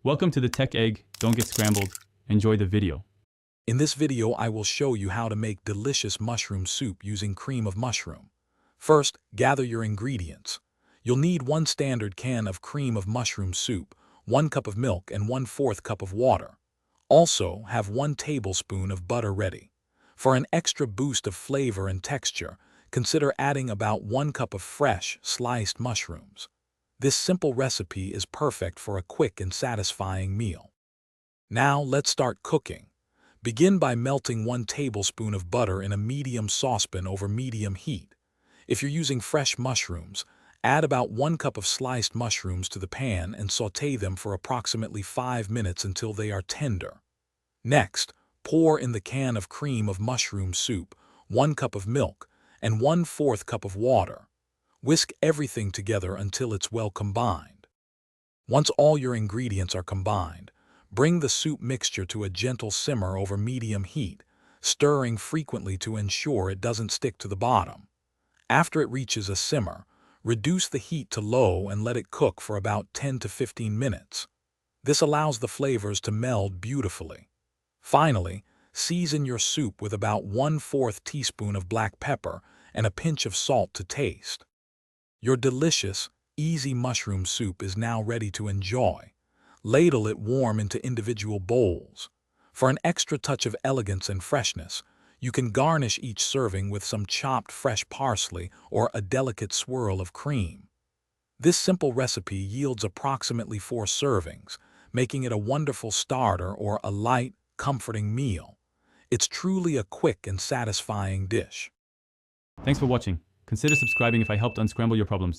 Welcome to the Tech Egg. Don't get scrambled. Enjoy the video. In this video, I will show you how to make delicious mushroom soup using cream of mushroom. First, gather your ingredients. You'll need 1 standard can of cream of mushroom soup, 1 cup of milk, and 1/4 cup of water. Also, have 1 tablespoon of butter ready. For an extra boost of flavor and texture, consider adding about 1 cup of fresh, sliced mushrooms. This simple recipe is perfect for a quick and satisfying meal. Now, let's start cooking. Begin by melting 1 tablespoon of butter in a medium saucepan over medium heat. If you're using fresh mushrooms, add about 1 cup of sliced mushrooms to the pan and sauté them for approximately 5 minutes until they are tender. Next, pour in the can of cream of mushroom soup, 1 cup of milk, and 1/4 cup of water. Whisk everything together until it's well combined. Once all your ingredients are combined, bring the soup mixture to a gentle simmer over medium heat, stirring frequently to ensure it doesn't stick to the bottom. After it reaches a simmer, reduce the heat to low and let it cook for about 10 to 15 minutes. This allows the flavors to meld beautifully. Finally, season your soup with about 1/4 teaspoon of black pepper and a pinch of salt to taste. Your delicious, easy mushroom soup is now ready to enjoy. Ladle it warm into individual bowls. For an extra touch of elegance and freshness, you can garnish each serving with some chopped fresh parsley or a delicate swirl of cream. This simple recipe yields approximately 4 servings, making it a wonderful starter or a light, comforting meal. It's truly a quick and satisfying dish. Thanks for watching. Consider subscribing if I helped unscramble your problems.